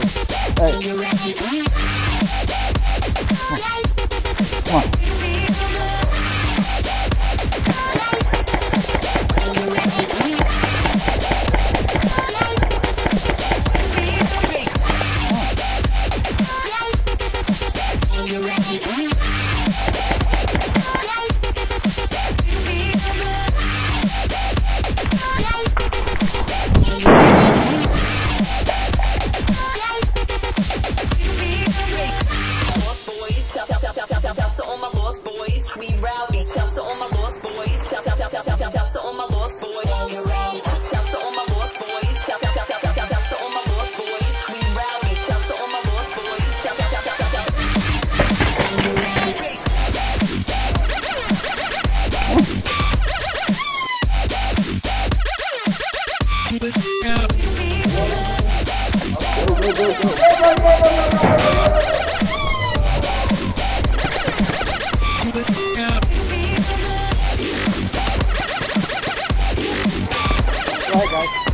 Hey. Come on. Alright, guys.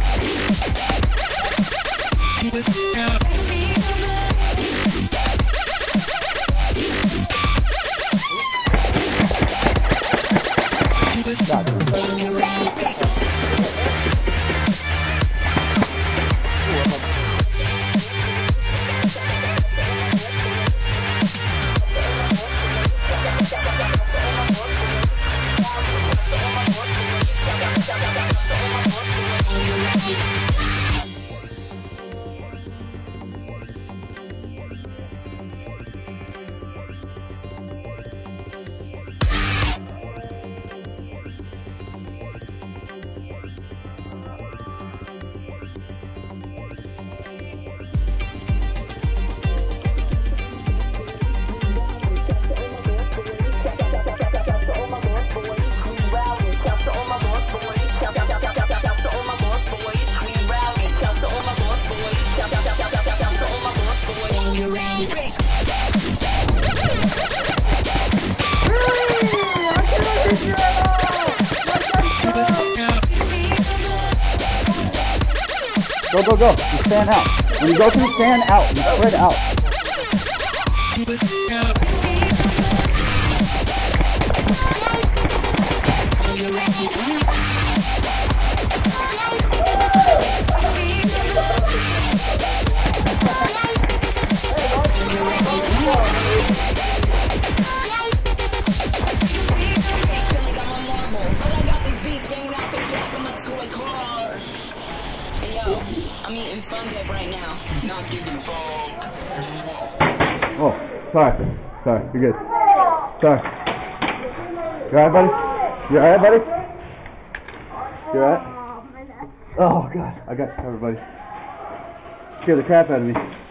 Go, go, go. You stand out. When you go through, stand out. You spread out. I'm eating Fun Dip right now. Not giving a Oh, sorry. Sorry, you're good. Sorry. You alright, buddy? You alright, buddy? You alright? Oh, God. I got you covered, buddy. Scared the crap out of me.